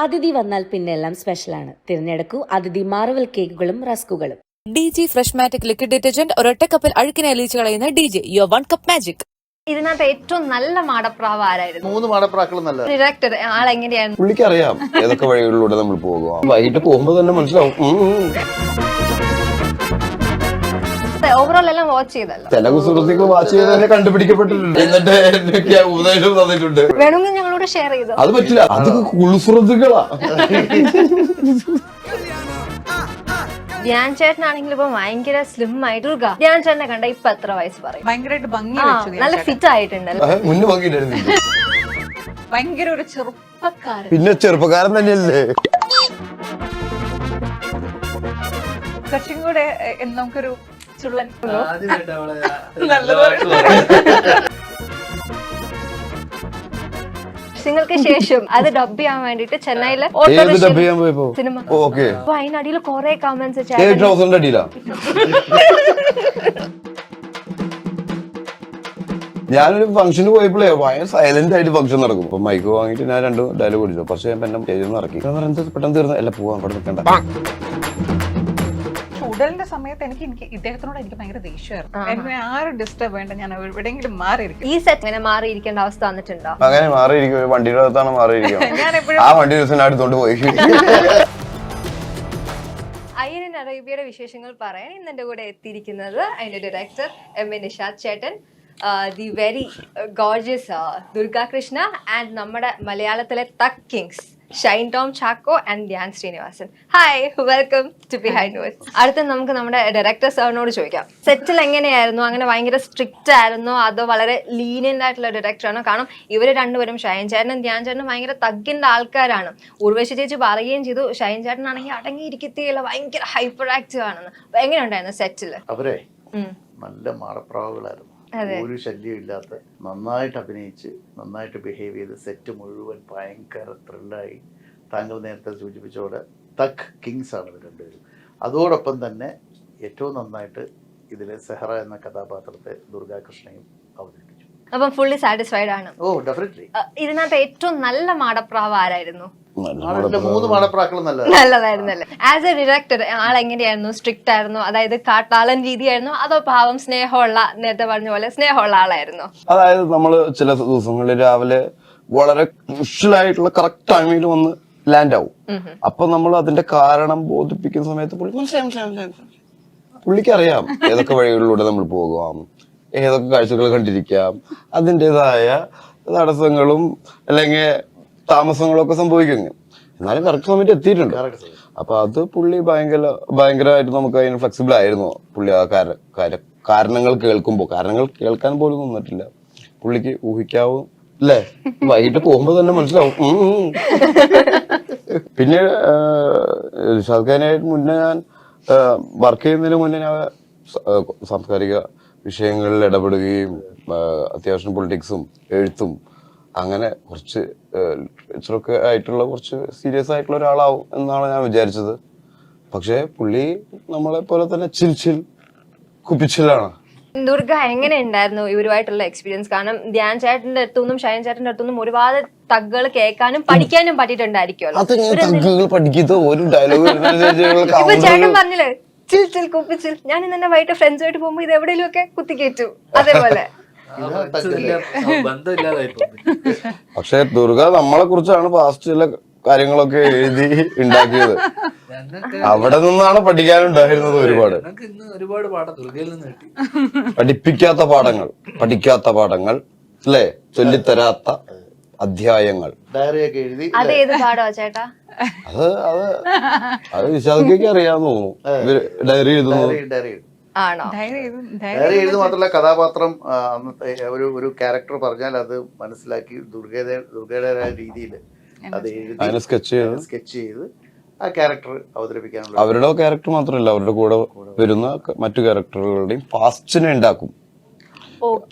അതിഥി വന്നാൽ പിന്നെ എല്ലാം സ്പെഷ്യലാണ്. തിരഞ്ഞെടുക്കൂ അതിഥി മാർവൽ കേക്കുകളും റസ്കുകളും. DG ഫ്രഷ്മാറ്റിക് ലിക്വിഡ് ഡിറ്റർജന്റ് ഒരൊറ്റ കപ്പിൽ അഴുക്കിനെ അലിയിച്ച് കളയുന്ന DG യുവർ 1 കപ്പ് മാജിക്. ഇതിനകത്ത് ഏറ്റവും നല്ല മാടപ്രാവ് ആരായിരുന്നു? 3 മാടപ്രാക്കളും നല്ല ഡയറക്ടർ ആളെങ്ങനെയായിരുന്നു? പുള്ളിക്ക് അറിയാം ഏതൊക്കെ വഴികളിലൂടെ നമ്മൾ പോകുക. വൈകിട്ട് പോകുമ്പോ തന്നെ മനസ്സിലാവും. ഓവറോൾ എല്ലാം വാച്ച് ചെയ്തല്ലോ. ചില കുസൃതികൾ വാച്ച് ചെയ്ത് തന്നെ കണ്ടുപിടിക്കപ്പെട്ടിട്ടുണ്ട്. എന്നിട്ട് എനിക്ക് ഉപദേശം തന്നിട്ടുണ്ട്. വേണമെങ്കിൽ ഞങ്ങളോട് ഷെയർ ചെയ്തു. അത് പറ്റില്ല, അത് കുളുസുഹൃത്തുക്കളാ. ധ്യാൻ ചേട്ടനാണെങ്കിൽ ഇപ്പൊ ഭയങ്കര സ്ലിം ആയിട്ട് ധ്യാൻ ചേട്ടനെ കണ്ട ഇപ്പൊ എത്ര വയസ്സ് പറയും? ഭയങ്കരമായിട്ട് ഭംഗി നല്ല ഫിറ്റ് ആയിട്ടുണ്ടല്ലോ. മുന്നു വാങ്ങിയിട്ടായിരുന്നു. ഭയങ്കര ഒരു ചെറുപ്പക്കാരൻ. പിന്നെ ചെറുപ്പക്കാരൻ തന്നെയല്ലേ. കുറച്ചും കൂടെ നമുക്കൊരു ചുള്ളൻ നിങ്ങൾക്ക് ശേഷം അത് ഡബ് ചെയ്യാൻ വേണ്ടിട്ട് ചെന്നൈയില് സിനിമ. അപ്പൊ അതിനടിയിൽ കുറെ കമന്റ്സ്. 8,000 അടിയിലാ. ഞാനൊരു ഫംഗ്ഷന് പോയപ്പോഴേ ഭയങ്കര സൈലന്റ് ആയിട്ട് ഫംഗ്ഷൻ നടക്കും. അപ്പൊ മൈക്ക് വാങ്ങിയിട്ട് ഞാൻ 2 ഡയലോഗ് അടിച്ചു. പക്ഷെ ഞാൻ എന്നെ സ്റ്റേജിൽ നിന്ന് ഇറക്കി. പെട്ടെന്ന് തീർന്ന എല്ലാം പോവാൻ അവിടെ നിൽക്കണ്ട. ഉടലിന്റെ സമയത്ത് എനിക്ക് ഇദ്ദേഹത്തിനോട് എനിക്ക് ഭയങ്കര ദേഷ്യമായിരുന്നു. എനിക്ക് ആരും ഡിസ്റ്റർബ് വേണ്ട, ഞാൻ എവിടെയെങ്കിലും മാറിയിരിക്കും. ഈ സെറ്റ് ഇങ്ങനെ മാറിയിരിക്കേണ്ട അവസ്ഥ വന്നിട്ടുണ്ടോ? അങ്ങനെ മാറിയിരിക്കും. ഒരു വണ്ടിയുടെ അകത്താണ് മാറിയിരിക്കും. ആ വണ്ടി ദിവസം അടുത്തോണ്ട് പോയി. അയ്യൻ അറേബ്യയുടെ വിശേഷങ്ങൾ പറയാൻ ഇന്ന് എന്റെ കൂടെ എത്തിയിരിക്കുന്നത് അതിന്റെ ഡയറക്ടർ MA നിഷാദ് ചേട്ടൻ, the very gorgeous Durga Krishna and നമ്മുടെ മലയാളത്തിലെ thug kings Shine Tom Chacko and Dhyan Sreenivasan. Hi, welcome to Behind Words. അടുത്ത നമുക്ക് നമ്മുടെ ഡയറക്ടർ സാറിനോട് ചോദിക്കാം, സെറ്റിൽ എങ്ങനെയായിരുന്നു? അങ്ങനെ ഭയങ്കര സ്ട്രിക്റ്റ് ആയിരുന്നോ അതോ വളരെ ലീനിയന്റ് ആയിട്ടുള്ള ഡയറക്ടർ ആണോ? കാരണം ഇവര് രണ്ടുപേരും ഷൈൻ ചേട്ടനും ധ്യാൻ ചേട്ടനും ഭയങ്കര തഗ്ഗിന്റെ ആൾക്കാരാണ്. ഉർവശി ചേച്ചി പറയുകയും ചെയ്തു ഷൈൻ ചേട്ടനാണെങ്കിൽ അടങ്ങിയിരിക്കത്തില്ല, ഭയങ്കര ഹൈപ്പർ ആക്റ്റീവ് ആണെന്ന്. അപ്പൊ എങ്ങനെയുണ്ടായിരുന്നു സെറ്റില്? അവരെ നല്ല മാടപ്രാവുകളായിരുന്നു. ഒരു ശല്യം ഇല്ലാത്ത, നന്നായിട്ട് അഭിനയിച്ച് നന്നായിട്ട് ബിഹേവ് ചെയ്ത് സെറ്റ് മുഴുവൻ ഭയങ്കര ത്രില്ലായി. താങ്കൾ നേരത്തെ സൂചിപ്പിച്ചോടെ തക് കിങ്സ് ആണ് ഇവർ രണ്ടുപേരും. അതോടൊപ്പം തന്നെ ഏറ്റവും നന്നായിട്ട് ഇതിലെ സെഹറ എന്ന കഥാപാത്രത്തെ ദുർഗാകൃഷ്ണയും അവതരിപ്പിച്ചു. അപ്പം ഫുള്ളി സാറ്റിസ്ഫൈഡ് ആണ്? Oh definitely. ഇതിനകത്ത് ഏറ്റവും നല്ല മാടപ്രാവ് ആരായിരുന്നു? 3 മാടപ്രാക്കളും നല്ലതായിരുന്നല്ലേ. ആസ് എ ഡയറക്ടർ ആളെങ്ങനെയായിരുന്നു? സ്ട്രിക്റ്റ് ആയിരുന്നു, അതായത് കാട്ടാളൻ രീതിയായിരുന്നു, അതോ പാവം സ്നേഹമുള്ള, നേരത്തെ പറഞ്ഞ പോലെ സ്നേഹമുള്ള ആളായിരുന്നു? അതായത് നമ്മള് ചില ദിവസങ്ങളിൽ രാവിലെ വളരെ ക്രൂഷ്യൽ ആയിട്ടുള്ള കറക്റ്റ് ടൈമിൽ വന്ന് ലാൻഡ് ആവും. അപ്പൊ നമ്മൾ അതിന്റെ കാരണം ബോധിപ്പിക്കുന്ന സമയത്ത് പുള്ളിക്ക് അറിയാം ഏതൊക്കെ വഴികളിലൂടെ നമ്മൾ പോകാം, ഏതൊക്കെ കാഴ്ചകൾ കണ്ടിരിക്കാം, അതിൻ്റെതായ തടസ്സങ്ങളും അല്ലെങ്കിൽ താമസങ്ങളും ഒക്കെ സംഭവിക്കുന്നു. എന്നാലും കറക്റ്റ് സമയത്ത് എത്തിയിട്ടുണ്ട്. അപ്പൊ അത് പുള്ളി ഭയങ്കരമായിട്ട് നമുക്ക് അതിന് ഫ്ലെക്സിബിൾ ആയിരുന്നു. പുള്ളി ആ കാരണങ്ങൾ കേൾക്കാൻ പോലും നിന്നിട്ടില്ല. പുള്ളിക്ക് ഊഹിക്കാവും അല്ലേ, വൈകിട്ട് പോകുമ്പോ തന്നെ മനസ്സിലാവും. പിന്നെ ഷാദ് ഖാനായിട്ട് മുന്നേ ഞാൻ വർക്ക് ചെയ്യുന്നതിന് മുന്നേ ഞാൻ സാംസ്കാരിക വിഷയങ്ങളിൽ ഇടപെടുകയും അത്യാവശ്യം പൊളിറ്റിക്സും എഴുത്തും അങ്ങനെ കുറച്ച് ലിറ്ററേച്ചറൊക്കെ ആയിട്ടുള്ള കുറച്ച് സീരിയസ് ആയിട്ടുള്ള ഒരാളാവും എന്നാണ് ഞാൻ വിചാരിച്ചത്. പക്ഷെ പുള്ളി നമ്മളെ പോലെ തന്നെ ചിൽ കുപ്പിച്ചിലാണ്. ദുർഗ എങ്ങനെ ഉണ്ടായിരുന്നു ഇവരുമായിട്ടുള്ള എക്സ്പീരിയൻസ്? കാരണം ധ്യാൻ ചേട്ടന്റെ അടുത്തുനിന്നും ഷൈൻ ചേട്ടന്റെ അടുത്തുനിന്നും ഒരുപാട് തഗ്ഗുകൾ കേൾക്കാനും പഠിക്കാനും പറ്റിയിട്ടുണ്ടായിരിക്കുമല്ലോ. ഒരു ഡയലോഗ് ഇപ്പൊ ചേട്ടൻ പറഞ്ഞില്ലേ ചിൽ കുപ്പിച്ചിൽ, ഞാൻ ഇന്നെ വൈകിട്ട് ഫ്രണ്ട്സുമായിട്ട് പോകുമ്പോ ഇത് എവിടെയെങ്കിലും ഒക്കെ കുത്തിക്കേറ്റു, അതേപോലെ. പക്ഷെ ദുർഗ നമ്മളെ കുറിച്ചാണ് പാസ്റ്റ് ചില കാര്യങ്ങളൊക്കെ എഴുതി ഉണ്ടാക്കിയത്. അവിടെ നിന്നാണ് പഠിക്കാനുണ്ടായിരുന്നത് ഒരുപാട്. പഠിക്കാത്ത പാഠങ്ങൾ അല്ലേ, ചൊല്ലിത്തരാത്ത അധ്യായങ്ങൾ, ഡയറിയൊക്കെ എഴുതി. അത് ഏത് പാടോ ചേട്ടാ? അത് വിശാഖയ്ക്ക് അറിയാന്ന് തോന്നുന്നു. ഡയറി എഴുതുന്നത്. ഡയറി എഴുതു മാത്രമല്ല, കഥാപാത്രം ഒരു ക്യാരക്ടർ പറഞ്ഞാൽ അത് മനസ്സിലാക്കി ദുർഗയുടേതായ രീതിയിൽ അത് എഴുതി സ്കെച്ച് ചെയ്ത് ആ ക്യാരക്ടർ അവതരിപ്പിക്കാനുള്ള. അവരുടെ ക്യാരക്ടർ മാത്രമല്ല, അവരുടെ കൂടെ വരുന്ന മറ്റു ക്യാരക്ടറുകളുടെയും പാസ്റ്റിനെ ഉണ്ടാക്കും.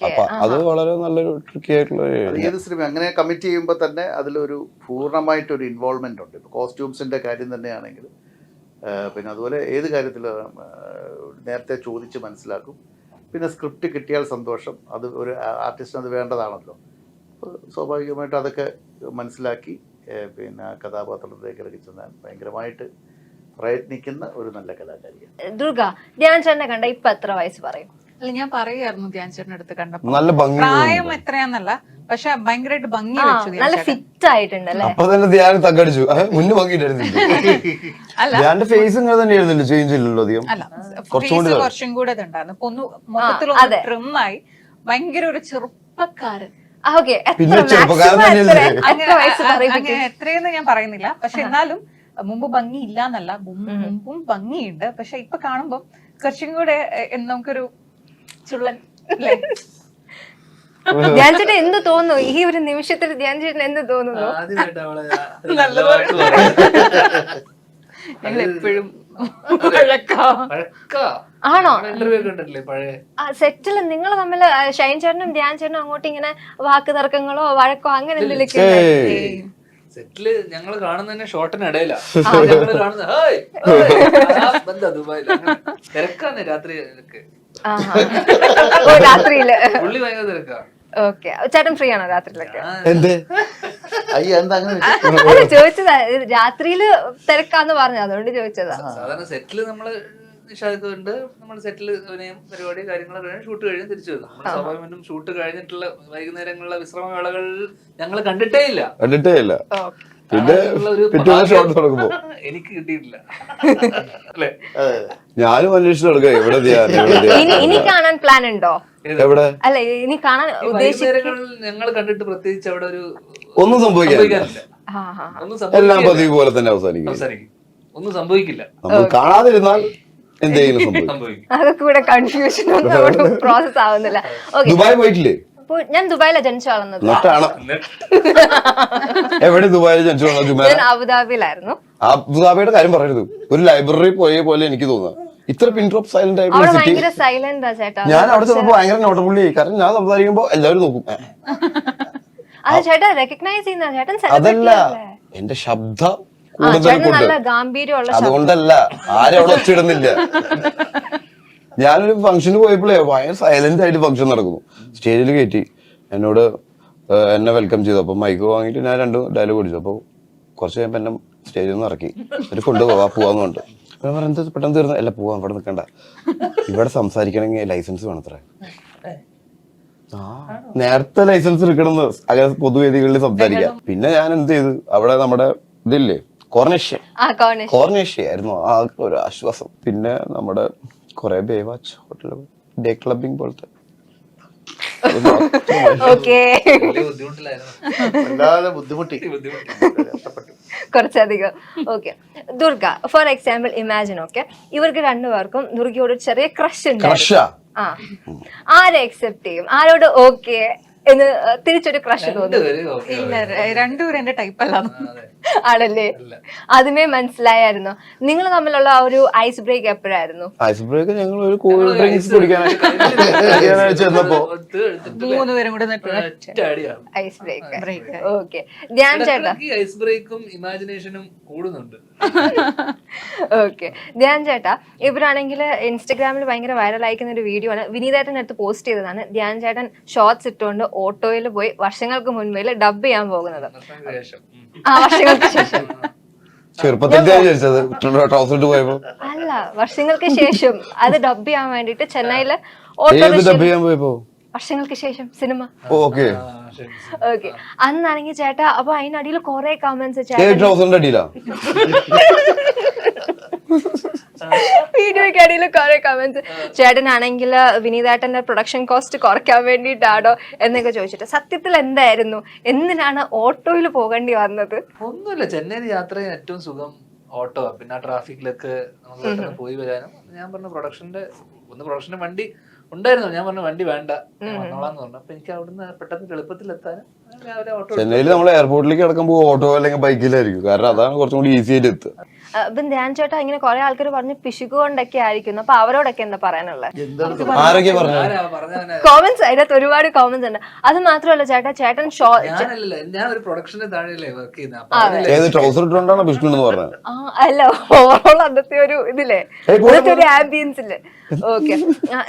അപ്പൊ അത് വളരെ നല്ലൊരു ട്രിക്കി ആയിട്ടുള്ള ഏത് സിനിമ അങ്ങനെ കമ്മിറ്റ് ചെയ്യുമ്പോൾ തന്നെ അതിലൊരു പൂർണ്ണമായിട്ടൊരു ഇൻവോൾവ്മെന്റ് ഉണ്ട്. ഇപ്പൊ കോസ്റ്റ്യൂംസിന്റെ കാര്യം തന്നെയാണെങ്കിൽ, പിന്നെ അതുപോലെ ഏത് കാര്യത്തിൽ നേരത്തെ ചോദിച്ച് മനസ്സിലാക്കും. പിന്നെ സ്ക്രിപ്റ്റ് കിട്ടിയാൽ സന്തോഷം, അത് ഒരു ആർട്ടിസ്റ്റിന് അത് വേണ്ടതാണല്ലോ. സ്വാഭാവികമായിട്ട് അതൊക്കെ മനസ്സിലാക്കി പിന്നെ കഥാപാത്രത്തിലേക്ക് ഇറക്കി ചെന്നാൽ ഭയങ്കരമായിട്ട് പ്രയത്നിക്കുന്ന ഒരു നല്ല കലാകാരിയാണ്. ദുർഗ, ധ്യാൻ ചേട്ടനെ കണ്ട ഇപ്പൊ എത്ര വയസ്സ് പറയും? അല്ല, ഞാൻ പറയായിരുന്നു ധ്യാൻ ചേട്ടൻ്റെ അടുത്ത് കണ്ടപ്പോ നല്ല ഭംഗി പ്രായം എത്രയാന്നല്ല, പക്ഷെ ഭയങ്കരമായിട്ട് ഭംഗി വെച്ചു ധ്യാൻ നല്ല ചേട്ടൻ. ഫിറ്റ് ആയിട്ടുണ്ടല്ലേ? അപ്പൊ തന്നെ ധ്യാൻ തക്കടിച്ചു. മുന്നേ ഭംഗിട്ടായിരുന്നില്ല. അല്ല ധ്യാന്റെ ഫേസ് ഇങ്ങനെ തന്നെ ആയിരുന്നില്ല, ചേഞ്ച് ഇല്ലല്ലോ അധികം. അല്ല കുറച്ചും കൂടെ ഇതുണ്ടായിരുന്നു. ഇപ്പൊ ഒന്ന് മൊത്തത്തിൽ അതെ. ട്രിമ്മായി, ഭയങ്കര ഒരു ചെറുപ്പക്കാരൻ. ഓക്കെ, പിന്നെ ചെറുപ്പക്കാരൻ തന്നെയല്ലേ. അങ്ങനെ എത്രയെന്ന് ഞാൻ പറയുന്നില്ല, പക്ഷെ എന്നാലും മുമ്പ് ഭംഗി ഇല്ല എന്നല്ല, മുമ്പും ഭംഗിയുണ്ട്. പക്ഷെ ഇപ്പൊ കാണുമ്പോ കുറച്ചും കൂടെ നമുക്കൊരു ചുള്ളൻ അല്ലേ? ധ്യാൻ ചേട്ടൻ എന്ത് തോന്നുന്നു ഈ ഒരു നിമിഷത്തിൽ? ധ്യാൻ ചേട്ടൻ എന്ത് തോന്നുന്നു? ഞങ്ങൾ എപ്പോഴും ആണോ? സെറ്റില് നിങ്ങൾ തമ്മിൽ ഷൈൻ ചേട്ടനും ധ്യാൻ ചേട്ടനും അങ്ങോട്ട് ഇങ്ങനെ വാക്ക് തർക്കങ്ങളോ വഴക്കോ അങ്ങനെ എന്തെങ്കിലും? സെറ്റില് ഞങ്ങള് കാണുന്ന ഷോട്ടിനിടയിലാ കാണുന്ന ദുബായിൽ തിരക്കാന്ന് രാത്രിയിലൊക്കെ. രാത്രിയില് പുള്ളി ഭയങ്കര തിരക്കാ. ഓക്കെ, ചേട്ടൻ ഫ്രീ ആണോ രാത്രിയിലൊക്കെ? എന്ത് അയ്യ, എന്താ അങ്ങനെ അല്ല, ചോദിച്ചതാ, രാത്രിയില് തിരക്കാന്ന് പറഞ്ഞു, അതുകൊണ്ട് ചോദിച്ചതാ. സാധാരണ സെറ്റില് നമ്മള് നിഷാദുണ്ട്, നമ്മുടെ സെറ്റില് പരിപാടി കാര്യങ്ങളൊക്കെ കഴിഞ്ഞ് ഷൂട്ട് കഴിഞ്ഞ് തിരിച്ചു വരും. നമ്മൾ സ്വാഭാവികം ഷൂട്ട് കഴിഞ്ഞിട്ടുള്ള വൈകുന്നേരങ്ങളിലെ വിശ്രമ വേളകളിൽ ഞങ്ങൾ കണ്ടിട്ടേ ഇല്ല. പിന്നെ ഷോട്ട് തുടങ്ങുമ്പോ എനിക്ക് കിട്ടിയിട്ടില്ല അല്ലേ? ഞാനും അന്വേഷിച്ചു നടക്കാം എവിടെ ഇനി കാണാൻ പ്ലാൻ ഉണ്ടോ? എവിടെ? അല്ല, ഇനി കാണാൻ വൈകുന്നേരങ്ങളിൽ ഞങ്ങൾ കണ്ടിട്ട് പ്രത്യേകിച്ച് അവിടെ ഒരു ഒന്നും സംഭവിക്കാനില്ല. എല്ലാം പതിവ് പോലെ തന്നെ അവസാനിക്കും. ഒന്നും സംഭവിക്കില്ല. നമ്മൾ കാണാതിരുന്നാൽ എന്തെങ്കിലും സംഭവിക്കും. അതൊക്കെ കൂടെ കൺഫ്യൂഷൻ പ്രോസസ് ആവുന്നില്ല. ദുബായ് പോയിട്ടില്ലേ? ഞാൻ ദുബായിലാ ജനിച്ചു വളർന്നത്. എവിടെ ദുബായിൽ ജനിച്ചു വളർന്നത്? ഞാൻ അബുദാബിയിലായിരുന്നു. അബുദാബിയുടെ കാര്യം പറയരുത്. ഒരു ലൈബ്രറി പോയ പോലെ എനിക്ക് തോന്നുന്നത്. ഇത്ര പിൻ ഡ്രോപ്പ് സൈലന്റ് ആയിട്ടുള്ള സിറ്റി. ഭയങ്കര സൈലന്റ് ചേട്ടാ. ഞാൻ അവിടെ ചെന്നപ്പോ ഭയങ്കര നോട്ടബിളി, കാരണം ഞാൻ സംസാരിക്കുമ്പോ എല്ലാവരും നോക്കും. അത് ചേട്ടാ റെക്കഗ്നൈസ് ചെയ്യുന്ന ചേട്ടൻ. അതല്ല, എന്റെ ശബ്ദം നല്ല ഗാംഭീര്യമുള്ള, അതുകൊണ്ടല്ല, ആരും അവിടെ ഒച്ചിടുന്നില്ല. ഞാനൊരു ഫംഗ്ഷന് പോയപ്പോഴേ ഭയങ്കര സൈലന്റ് ആയിട്ട് ഫംഗ്ഷൻ നടക്കുന്നു. സ്റ്റേജിൽ കയറ്റി എന്നോട് എന്നെ വെൽക്കം ചെയ്തു. അപ്പൊ മൈക്ക് വാങ്ങിയിട്ട് ഞാൻ 2 ഡയലോഗ് അടിച്ചു. അപ്പൊ കുറച്ച് കഴിയുമ്പോ എന്നെ സ്റ്റേജിൽ നിന്ന് ഇറക്കി, ഒരു പോവാന്ന് കൊണ്ട് പറയുന്നത് പെട്ടെന്ന് തീർന്നു. അല്ല, പോവാൻ ഇവിടെ നിൽക്കണ്ട, ഇവിടെ സംസാരിക്കണമെങ്കിൽ ലൈസൻസ് വേണത്രേ. നേരത്തെ ലൈസൻസ് എടുക്കണം അങ്ങനെ പൊതുവേദികളിൽ സംസാരിക്കാം. പിന്നെ ഞാൻ എന്ത് ചെയ്തു, അവിടെ നമ്മുടെ ഇതില്ലേ കോർണേഷ്യ ആയിരുന്നു ആ ഒരു ആശ്വാസം. പിന്നെ നമ്മുടെ കുറെ ബേവാച്ച് ഹോട്ടല്, ഡേ ക്ലബിംഗ് പോലത്തെ. കുറച്ചധികം. Okay, Durga for example imagine. Okay, ഇവർക്ക് രണ്ടുപേർക്കും ദുർഗയോട് ചെറിയ ക്രഷ് ഉണ്ട്. ആരെ അക്സെപ്റ്റ് ചെയ്യും? ആരോട് ഓക്കെ എന്ന് തിരിച്ചൊരു ക്രഷ് തോന്നുന്നു? രണ്ടുപേരും എന്റെ ടൈപ്പ് അല്ല. ആണല്ലേ? ആദ്യമേ മനസ്സിലായിരുന്നു. നിങ്ങൾ തമ്മിലുള്ള ഒരു ഐസ് ബ്രേക്ക് എപ്പോഴായിരുന്നു? ഐസ് ബ്രേക്ക് ഞങ്ങൾ ഒരു കൂൾ ഡ്രിങ്ക്സ് കുടിക്കാനായി ചെന്നപ്പോ 3 പേരും കൂടെ ഐസ് ബ്രേക്ക്. ഓക്കെ, ധ്യാൻ ചേട്ടാ. ഐസ് ബ്രേക്കും ഇമാജിനേഷനും കൂടുന്നുണ്ട്. ഓക്കെ, ധ്യാൻ ചേട്ടാ, ഇവരാണെങ്കിൽ ഇൻസ്റ്റഗ്രാമിൽ ഭയങ്കര വൈറൽ അയക്കുന്ന ഒരു വീഡിയോ ആണ്, വിനീതേട്ടൻ അടുത്ത് പോസ്റ്റ് ചെയ്തതാണ്. ധ്യാൻ ചേട്ടൻ ഷോർട്സ് ഇട്ടുകൊണ്ട് ഓട്ടോയിൽ പോയി വർഷങ്ങൾക്ക് മുൻപിൽ ഡബ് ചെയ്യാൻ പോകുന്നത്. വർഷങ്ങൾക്ക് ശേഷം അല്ല, വർഷങ്ങൾക്ക് ശേഷം അത് ഡബ് ചെയ്യാൻ വേണ്ടിട്ട് ചെന്നൈയില് വർഷങ്ങൾക്ക് ശേഷം സിനിമ. ഓക്കെ, അന്നാണെങ്കിൽ ചേട്ടാ, അപ്പൊ അതിനടിയിൽ കൊറേ കമന്റ്സ് വീഡിയോയ്ക്ക് അടിയിൽ കുറെ കമന്റ്സ്. ചേട്ടനാണെങ്കിൽ വിനീതേട്ടന്റെ പ്രൊഡക്ഷൻ കോസ്റ്റ് കുറയ്ക്കാൻ വേണ്ടിയിട്ടാണോ എന്നൊക്കെ ചോദിച്ചിട്ട്, സത്യത്തിൽ എന്തായിരുന്നു? എന്തിനാണ് ഓട്ടോയിൽ പോകേണ്ടി വന്നത്? ഒന്നുമില്ല, ചെന്നൈ യാത്ര ചെയ്യാൻ ഏറ്റവും സുഖം ഓട്ടോ. പിന്നെ ആ ട്രാഫിക്കിലൊക്കെ നമുക്ക് പോയി വരാനും. ഞാൻ പറഞ്ഞ പ്രൊഡക്ഷന്റെ വണ്ടി ഉണ്ടായിരുന്നു. ഞാൻ പറഞ്ഞു വണ്ടി വേണ്ട, വന്നോളാന്ന് പറഞ്ഞു. അപ്പൊ എനിക്ക് അവിടുന്ന് പെട്ടെന്ന് എളുപ്പത്തിൽ എത്താനും ചെന്നൈയിൽ നമ്മൾ എയർപോർട്ടിലേക്ക് കിടക്കുമ്പോൾ ഓട്ടോ അല്ലെങ്കിൽ ബൈക്കിലായിരിക്കും, കാരണം അതാണ് കുറച്ചും കൂടി ഈസി ആയിട്ട് എത്തുക. ഇപ്പം ധ്യാൻ ചേട്ടാ ഇങ്ങനെ കുറെ ആൾക്കാർ പറഞ്ഞ് പിശുക്ക് കൊണ്ടൊക്കെ ആയിരിക്കുന്നു, അപ്പൊ അവരോടൊക്കെ എന്താ പറയാനുള്ളത്? എന്താണ് ആരൊക്കെ പറഞ്ഞു? പറഞ്ഞ കോമന്റ്സ്, അതിനകത്ത് ഒരുപാട് കോമന്റ്സ് ഉണ്ട്. അത് മാത്രമല്ല ചേട്ടൻ ഞാനല്ലല്ലോ, ഞാൻ ഒരു പ്രൊഡക്ഷന്റെ താഴെയല്ലേ വർക്ക് ചെയ്യുന്നത്. അപ്പൊ അതിലല്ലേ ഏത് ട്രൗസർ ഇട്ടുകൊണ്ടാണോ പിശുക്കെന്ന് പറഞ്ഞത്? അല്ല, ഓവറോൾ അന്നത്തെ ഒരു ഇതില്ലേ, അന്നത്തെ ഒരു ആംബിയൻസില്. ഓക്കെ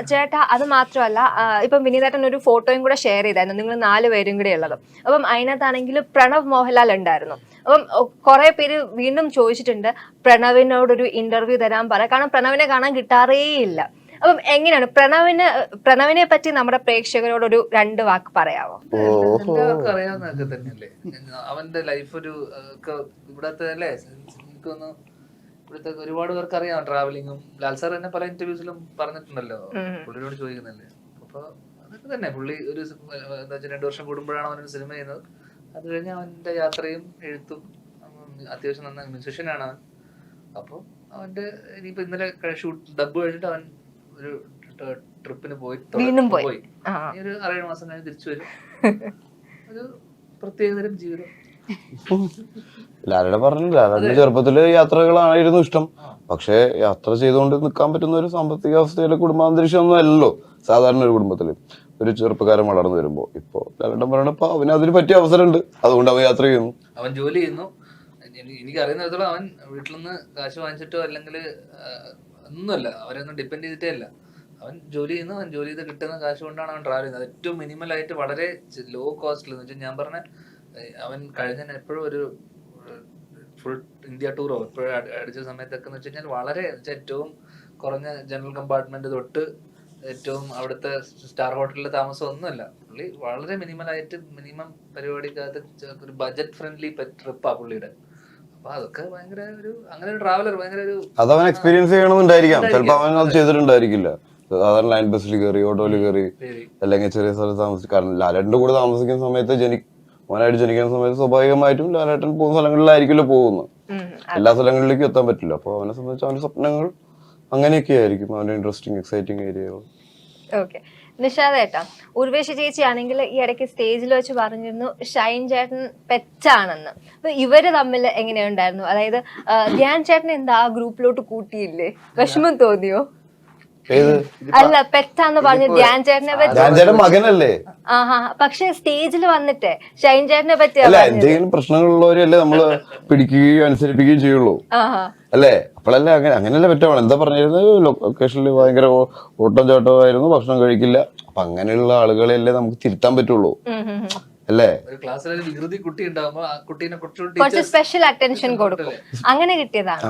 ചേട്ടാ, അത് മാത്രമല്ല ഇപ്പം വിനീതേട്ടൻ ഒരു ഫോട്ടോയും കൂടെ ഷെയർ ചെയ്തായിരുന്നു, നിങ്ങൾ 4 പേരും കൂടെ ഉള്ളത്. അപ്പം അതിനകത്താണെങ്കിൽ പ്രണവ് മോഹൻലാൽ ഉണ്ടായിരുന്നു. അപ്പം കുറെ പേര് വീണ്ടും ചോദിച്ചിട്ടുണ്ട് പ്രണവിനോടൊരു ഇന്റർവ്യൂ തരാൻ പറ, കാരണം പ്രണവിനെ കാണാൻ കിട്ടാറേ ഇല്ല. അപ്പം എങ്ങനെയാണ് പ്രണവിനെ പറ്റി നമ്മുടെ പ്രേക്ഷകരോടൊരു 2 വാക്ക് പറയാമോ? എല്ലാവർക്കും അറിയാവുന്നതൊക്കെ തന്നെയല്ലേ. അവന്റെ ലൈഫ് ഒരു ഇവിടത്തെ അല്ലേ, എനിക്കൊന്ന് ഇവിടുത്തെ ഒരുപാട് പേർക്ക് അറിയാം. ട്രാവലിങ്ങും ലാൽ സാർ തന്നെ പല ഇന്റർവ്യൂസിലും പറഞ്ഞിട്ടുണ്ടല്ലോ, പുള്ളിയോട് ചോദിക്കുന്നില്ലേ. അപ്പൊ അതൊക്കെ തന്നെ പുള്ളി ഒരു എന്താ വെച്ചാൽ 2 വർഷം കൂടുമ്പോഴാണ് അവനൊരു സിനിമ ചെയ്യുന്നത്. അത് കഴിഞ്ഞ് അവന്റെ യാത്രയും എഴുത്തും, അത്യാവശ്യം നന്നായി മ്യൂസിഷ്യനാണ് അവൻ. അപ്പോൾ അവന്റെ ഇനിയിപ്പോ ഇന്നലെ ഷൂട്ട് ഡബ് കഴിഞ്ഞിട്ട് അവൻ ഒരു ട്രിപ്പിന് വീണ്ടും പോയി. ഇനി ഒരു 6-7 മാസം കഴിഞ്ഞ് തിരിച്ചു വരും. ഒരു പ്രത്യേകതരം ജീവിതം. ലാലയുടെ പറഞ്ഞില്ല, ലാലയുടെ ചെറുപ്പത്തില് യാത്രകളായിരുന്നു ഇഷ്ടം. പക്ഷെ യാത്ര ചെയ്തുകൊണ്ട് നിൽക്കാൻ പറ്റുന്ന ഒരു സാമ്പത്തിക അവസ്ഥയിലെ കുടുംബാന്തരീക്ഷം ഒന്നും അല്ലല്ലോ സാധാരണ ഒരു കുടുംബത്തില് ഒരു ചെറുപ്പക്കാരൻ വളർന്നു വരുമ്പോ. ഇപ്പൊ ലാലയുടെ പറയണപ്പോ അവന് അതിന് പറ്റിയ അവസരമുണ്ട്, അതുകൊണ്ട് അവൻ യാത്ര ചെയ്യുന്നു, അവൻ ജോലി ചെയ്യുന്നു. എനിക്ക് അറിയുന്നിടത്തോളം അവൻ വീട്ടിൽ നിന്ന് കാശ് വാങ്ങിച്ചിട്ടോ അല്ലെങ്കിൽ ഒന്നുമല്ല, അവരൊന്നും ഡിപ്പെൻഡ് ചെയ്തിട്ടേ അല്ല. അവൻ ജോലി ചെയ്യുന്നു, അവൻ ജോലി ചെയ്ത് കിട്ടുന്ന കാശ് കൊണ്ടാണ് അവൻ ട്രാവൽ ചെയ്യുന്നത്. ഏറ്റവും മിനിമൽ ആയിട്ട് വളരെ ലോ കോസ്റ്റിൽ എന്ന് വെച്ചാൽ, ഞാൻ പറഞ്ഞ അവൻ കഴിഞ്ഞ എപ്പോഴും ഒരു ഫുൾ ഇന്ത്യ ടൂറോ എപ്പോഴും അടിച്ച സമയത്തൊക്കെ എന്ന് വെച്ച് കഴിഞ്ഞാൽ വളരെ ഏറ്റവും കുറഞ്ഞ ജനറൽ കമ്പാർട്ട്മെന്റ് തൊട്ട് ഏറ്റവും അവിടുത്തെ സ്റ്റാർ ഹോട്ടലിലെ താമസം ഒന്നുമല്ല. പുള്ളി വളരെ മിനിമലായിട്ട് മിനിമം പരിപാടിക്കകത്ത് ഒരു ബജറ്റ് ഫ്രണ്ട്ലി ട്രിപ്പാ പുള്ളിയുടെ. അപ്പൊ അതൊക്കെ ഭയങ്കര ഒരു അങ്ങനെ ഒരു ട്രാവലർ ഭയങ്കര ഒരു അതവൻ എക്സ്പീരിയൻസ് ചെയ്യണമെന്നുണ്ടായിരിക്കാം. ചിലപ്പോ അവൻ അത് ചെയ്തിട്ടുണ്ടായിരിക്കില്ല. സാധാരണ ലൈൻ ബസ്സിൽ കയറി, ഓട്ടോയിൽ കയറി, അല്ലെങ്കിൽ ചെറിയ സ്ഥലത്ത് താമസിക്കും. കാരണം ലാലേട്ടന്റെ കൂടെ താമസിക്കുന്ന സമയത്ത് മോനായിട്ട് ജനിക്കുന്ന സമയത്ത് സ്വാഭാവികമായിട്ടും ലാലേട്ടൻ പോകുന്ന സ്ഥലങ്ങളിലായിരിക്കുമല്ലോ പോകുന്നത്. എല്ലാ സ്ഥലങ്ങളിലേക്കും എത്താൻ പറ്റില്ല. അപ്പൊ അവനെ സംബന്ധിച്ച് അവന്റെ സ്വപ്നങ്ങൾ അങ്ങനെയൊക്കെ ആയിരിക്കും, അവന്റെ ഇൻട്രസ്റ്റിംഗ് എക്സൈറ്റിംഗ് ഏരിയകൾ. ഓക്കെ, നിഷാദ് ഏട്ടാ, ഉർവേശി ചേച്ചി ആണെങ്കിൽ ഈ ഇടയ്ക്ക് സ്റ്റേജിൽ വെച്ച് പറഞ്ഞിരുന്നു ഷൈൻ ചേട്ടൻ പെറ്റാണെന്ന്. അപ്പൊ ഇവര് തമ്മിൽ എങ്ങനെയുണ്ടായിരുന്നു? അതായത് ധ്യാൻ ചേട്ടൻ എന്താ ആ ഗ്രൂപ്പിലോട്ട് കൂട്ടിയില്ലേ, വിഷമം തോന്നിയോ? അല്ല, പെറ്റാന്ന് പറഞ്ഞു ധ്യാൻ ചേട്ടനെ പറ്റി. ധ്യാൻ ചേട്ടൻ മകനല്ലേ? ആഹാ, പക്ഷെ സ്റ്റേജിൽ വന്നിട്ട് ഷൈൻ ചേട്ടനെ പറ്റി അല്ല, എന്തെങ്കിലും പ്രശ്നങ്ങളുള്ളവരെയല്ലേ നമ്മള് പിടിക്കുകയും അനുസരിപ്പിക്കുകയും ചെയ്യുള്ളൂ അല്ലേ? അപ്പോഴല്ലേ അങ്ങനെയല്ലേ പറ്റുള്ളൂ. എന്താ പറഞ്ഞിരുന്നത്, ലൊക്കേഷനിൽ ഭയങ്കര ഓട്ടം ചാട്ടമായിരുന്നു, ഭക്ഷണം കഴിക്കില്ല. അപ്പൊ അങ്ങനെയുള്ള ആളുകളെയല്ലേ നമുക്ക് തിരുത്താൻ പറ്റുള്ളൂ അല്ലേ? ഒരു ക്ലാസ്സിൽ ഒരു വികൃതി കുട്ടി ഉണ്ടാകുമ്പോ ആ കുട്ടീനെ കുറച്ച് സ്പെഷ്യൽ അറ്റൻഷൻ കൊടുക്കും. അങ്ങനെ കിട്ടിയതാണ്.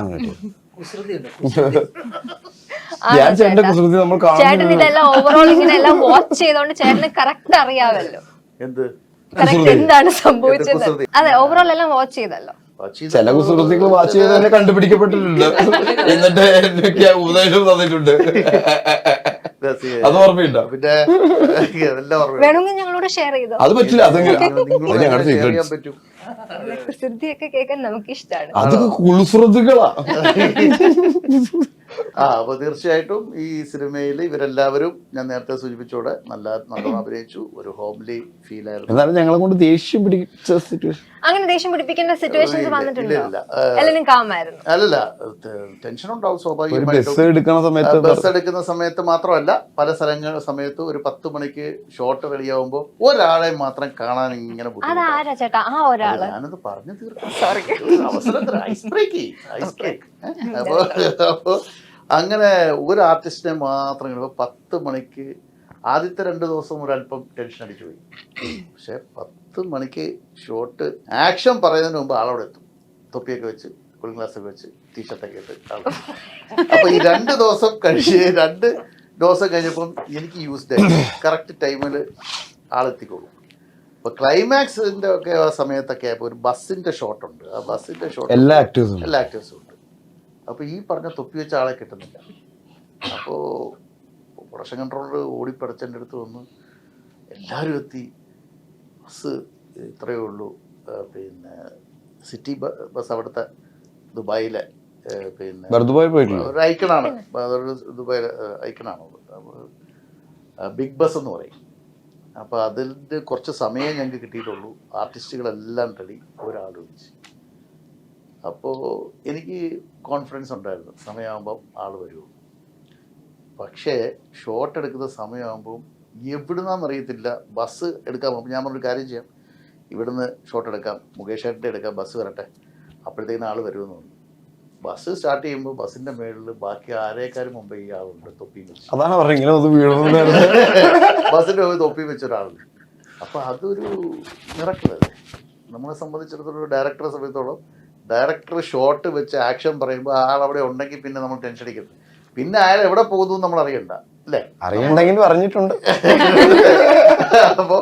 ചേട്ടൻ ഇതെല്ലാം ഓവറോൾ ഇങ്ങനെ എല്ലാം വാച്ച് ചെയ്തോണ്ട് ചേട്ടന് കറക്റ്റ് അറിയാമല്ലോ കറക്റ്റ് എന്താണ് സംഭവിച്ചത്. അതെ, ഓവറോൾ എല്ലാം വാച്ച് ചെയ്തല്ലോ. ചില കുസൃതികൾ വാച്ച് ചെയ്ത് തന്നെ കണ്ടുപിടിക്കപ്പെട്ടിട്ടുണ്ട്, എന്നിട്ട് എനിക്ക് ഉപദേശം തന്നിട്ടുണ്ട്. അത് ഓർമ്മയുണ്ടോ? പിന്നെ വേണമെങ്കിൽ ഞങ്ങളോട് ഷെയർ ചെയ്തോ. അത് പറ്റില്ല, ഞങ്ങളുടെ സീക്രട്ട്. കുസൃതിയൊക്കെ കേൾക്കാൻ നമുക്ക് ഇഷ്ടമാണ്. അതൊക്കെ കുളുസൃതികളാ. അപ്പൊ തീർച്ചയായിട്ടും ഈ സിനിമയിൽ ഇവരെല്ലാവരും ഞാൻ നേരത്തെ സൂചിപ്പിച്ചോടെ നല്ലോണം അഭിനയിച്ചു. ഒരു ഹോംലി ഫീൽ ആയിരുന്നു. എന്നാലും ഞങ്ങളെ കൊണ്ട് ദേഷ്യം പിടിച്ച സിറ്റുവേഷൻ, അങ്ങനെ ദേഷ്യം പിടിപ്പിക്കേണ്ട സിറ്റുവേഷൻസ് വന്നിട്ടുണ്ടോ? എല്ലാവരും കാമായിരുന്നു? അല്ലല്ല, ടെൻഷൻ ഉണ്ടാവും സ്വാഭാവികമായിട്ടും. ബസ് എടുക്കുന്ന സമയത്ത് മാത്രമല്ല, പല സമയത്ത് ഒരു 10 മണിക്ക് ഷോട്ട് റെഡിയാവുമ്പോ ഒരാളെ മാത്രം കാണാൻ ഇങ്ങനെ അതാരാ ചേട്ടാ ആ ഒരാള്? ഞാനത് പറഞ്ഞു തീർക്കാം അവസരത്തിൽ ഐസ് ബ്രേക്ക്. അപ്പൊ അങ്ങനെ ഒരു ആർട്ടിസ്റ്റിനെ മാത്രം 10 മണിക്ക് ആദ്യത്തെ 2 ദിവസം ഒരല്പം ടെൻഷൻ അടിച്ചു പോയി. പക്ഷെ 10 മണിക്ക് ഷോട്ട് ആക്ഷൻ പറയുന്നതിന് മുമ്പ് ആളവിടെ എത്തും, തൊപ്പിയൊക്കെ വെച്ച്, കൂളിംഗ് ഗ്ലാസ് ഒക്കെ വെച്ച്, ടീഷർട്ടൊക്കെ ഇട്ട് ആൾ. അപ്പൊ ഈ 2 ദിവസം കഴിഞ്ഞപ്പം എനിക്ക് യൂസ്ഡ് ആയി, കറക്റ്റ് ടൈമിൽ ആളെത്തിക്കോളും. അപ്പൊ ക്ലൈമാക്സിന്റെ ഒക്കെ ആ സമയത്തൊക്കെ ആയപ്പോൾ ഒരു ബസ്സിന്റെ ഷോട്ടുണ്ട്. ആ ബസ്സിന്റെ ഷോട്ട് എല്ലാ ആക്ടേഴ്സും ഉണ്ട്. അപ്പൊ ഈ പറഞ്ഞ തൊപ്പി വെച്ച ആളെ കിട്ടുന്നില്ല. അപ്പോൾ പ്രൊഡക്ഷൻ കൺട്രോളർ ഓടിപ്പടച്ചെൻ്റെ അടുത്ത് വന്ന് എല്ലാവരും എത്തി, ബസ് ഇത്രയേ ഉള്ളൂ, പിന്നെ സിറ്റി ബസ് അവിടുത്തെ ദുബായിലെ പിന്നെ ഒരു ഐക്കണാണ്, അതൊരു ദുബായിലെ ഐക്കണാണ്, ബിഗ് ബസ് എന്ന് പറയും. അപ്പോൾ അതിൻ്റെ കുറച്ച് സമയം ഞങ്ങൾക്ക് കിട്ടിയിട്ടുള്ളൂ. ആർട്ടിസ്റ്റുകളെല്ലാം റെഡി, ഒരാൾ വിളിച്ച്. അപ്പോൾ എനിക്ക് കോൺഫിഡൻസ് ഉണ്ടായിരുന്നു സമയമാകുമ്പം ആൾ വരുമോ. പക്ഷേ ഷോട്ട് എടുക്കുന്ന സമയമാകുമ്പം എവിടുന്നാന്നറിയത്തില്ല, ബസ് എടുക്കാൻ പോകുമ്പോൾ ഞാൻ പറഞ്ഞൊരു കാര്യം ചെയ്യാം, ഇവിടുന്ന് ഷോട്ട് എടുക്കാം, മുകേഷ് ചേട്ടൻ്റെ എടുക്കാം, ബസ് വരട്ടെ, അപ്പോഴത്തേക്കിന് ആൾ വരുമെന്ന് തോന്നുന്നു. ബസ് സ്റ്റാർട്ട് ചെയ്യുമ്പോൾ ബസ്സിൻ്റെ മേളിൽ ബാക്കി ആരേക്കാരും മുമ്പ് ഈ ആളുണ്ട് തൊപ്പിയും വെച്ച്. അതാണ് പറഞ്ഞത് ഇങ്ങനെ ഒന്ന് വീഴുന്നു. ബസ്സിൻ്റെ മുമ്പ് തൊപ്പിയും വെച്ച ഒരാളുണ്ട്. അപ്പോൾ അതൊരു മിറക്കിളല്ലേ നമ്മളെ സംബന്ധിച്ചിടത്തോളം. ഡയറക്ടറെ സംബന്ധിച്ചിടത്തോളം ഡയറക്ടർ ഷോട്ട് വെച്ച് ആക്ഷൻ പറയുമ്പോൾ ആൾ അവിടെ ഉണ്ടെങ്കിൽ പിന്നെ നമ്മൾ ടെൻഷൻ അടിക്കരുത്. പിന്നെ അയാൾ എവിടെ പോകുന്നു നമ്മൾ അറിയണ്ട, അല്ലേ? അറിയണ്ടെങ്കിൽ പറഞ്ഞിട്ടുണ്ട്. അപ്പോൾ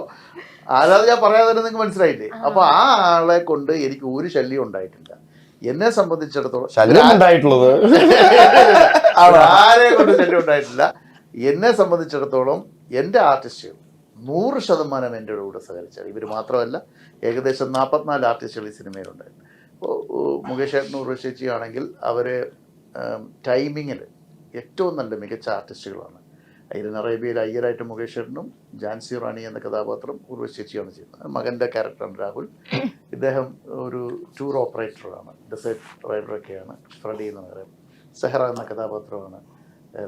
ആരാധന ഞാൻ പറയാതെ തന്നെ നിങ്ങൾക്ക് മനസ്സിലായില്ലേ. അപ്പോൾ ആ ആളെ കൊണ്ട് എനിക്ക് ഒരു ശല്യം ഉണ്ടായിട്ടില്ല. എന്നെ സംബന്ധിച്ചിടത്തോളം ശല്യം ഉണ്ടായിട്ടുള്ളത് ആരെ കൊണ്ട് ശല്യം ഉണ്ടായിട്ടില്ല. എന്നെ സംബന്ധിച്ചിടത്തോളം എൻ്റെ ആർട്ടിസ്റ്റുകൾ 100% എൻ്റെ കൂടെ സഹകരിച്ചാൽ. ഇവർ മാത്രമല്ല, ഏകദേശം 44 ആർട്ടിസ്റ്റുകൾ ഈ സിനിമയിലുണ്ടായിരുന്നു. അപ്പോൾ മുകേഷ് ചേട്ടനും ഉർവശി ചേച്ചിയാണെങ്കിൽ അവർ ടൈമിങ്ങിൽ ഏറ്റവും നല്ല മികച്ച ആർട്ടിസ്റ്റുകളാണ്. ഐരൻ അറേബ്യയിൽ അയ്യരായിട്ട് മുകേഷ് ചേട്ടനും ജാൻസി റാണി എന്ന കഥാപാത്രം ഉർവശി ചേച്ചിയാണ് ചെയ്യുന്നത്. മകൻ്റെ ക്യാരക്ടറാണ് രാഹുൽ. ഇദ്ദേഹം ഒരു ടൂർ ഓപ്പറേറ്ററാണ്, ഡെസേർട്ട് റൈഡറൊക്കെയാണ്. ഫ്രെഡി എന്ന് പറയാം. സെഹറ എന്ന കഥാപാത്രമാണ്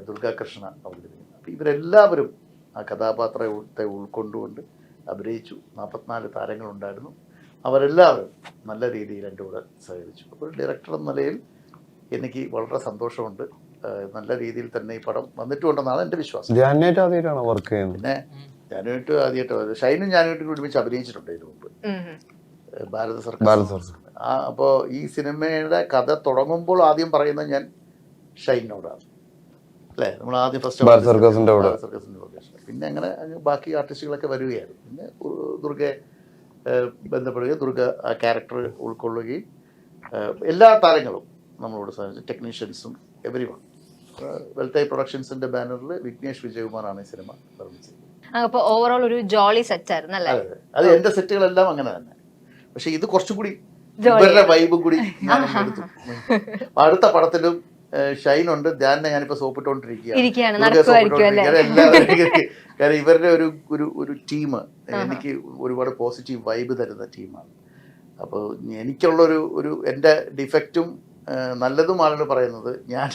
ദുർഗാകൃഷ്ണ അവതരിപ്പിക്കുന്നത്. അപ്പോൾ ഇവരെല്ലാവരും ആ കഥാപാത്രത്തെ ഉൾക്കൊണ്ടുകൊണ്ട് അഭിനയിച്ചു. 44 താരങ്ങളുണ്ടായിരുന്നു. അവരെല്ലാവരും നല്ല രീതിയിൽ എൻ്റെ കൂടെ സഹകരിച്ചു. അപ്പോൾ ഡയറക്ടർ എന്ന നിലയിൽ എനിക്ക് വളരെ സന്തോഷമുണ്ട്. നല്ല രീതിയിൽ തന്നെ ഈ പടം വന്നിട്ടുണ്ടെന്നാണ് എൻ്റെ വിശ്വാസം. ധ്യാനായിട്ട് ആദ്യമായിട്ടാണോ വർക്ക് ചെയ്യുന്നത്? പിന്നെ ഞാനുമായിട്ട് ആദ്യമായിട്ട് ഷൈനും ഞാനുമായിട്ട് ഒരുമിച്ച് അഭിനയിച്ചിട്ടുണ്ട് ഇതിനു മുമ്പ് ഭാരത സർക്കാർ. അപ്പോൾ ഈ സിനിമയുടെ കഥ തുടങ്ങുമ്പോൾ ആദ്യം പറയുന്നത് ഞാൻ ഷൈനോടാണ്, അല്ലേ? നമ്മൾ ആദ്യം ഫസ്റ്റ് ഭാരത് സർക്കസിന്റെ ലൊക്കേഷൻ. പിന്നെ അങ്ങനെ ബാക്കി ആർട്ടിസ്റ്റുകളൊക്കെ വരികയായിരുന്നു. പിന്നെ ദുർഗയെ ബന്ധപ്പെടുകയും ദുർഗ ആ ക്യാരക്ടർ ഉൾക്കൊള്ളുകയും എല്ലാ താരങ്ങളും നമ്മളോട് സാധിച്ചു, ടെക്നീഷ്യൻസും എവരി വൺ. വെൽറ്റൈ പ്രൊഡക്ഷൻസിന്റെ ബാനറിൽ വിഘ്നേഷ് വിജയകുമാറാണ് ഈ സിനിമ നിർമ്മിച്ചത്. അപ്പോൾ ഓവറോൾ ഒരു ജോളി സെറ്റ് ആയിരുന്നു അല്ലേ? അതെ, അത് എൻ്റെ സെറ്റുകളെല്ലാം അങ്ങനെ തന്നെ. പക്ഷെ ഇത് കുറച്ചുകൂടി ഇവരുടെ വൈബും കൂടി ഞാൻ എടുത്തു. അടുത്ത പടത്തിലും ഷൈനുണ്ട്, ധ്യാനെ ഞാനിപ്പോ സോപ്പിട്ടോണ്ടിരിക്കുകയാണ്. കാരണം ഇവരുടെ ഒരു ടീം എനിക്ക് ഒരുപാട് പോസിറ്റീവ് വൈബ് തരുന്ന ടീമാണ്. അപ്പോൾ എനിക്കുള്ളൊരു എൻ്റെ ഡിഫക്റ്റും നല്ലതും ആളുകൾ പറയുന്നത്, ഞാൻ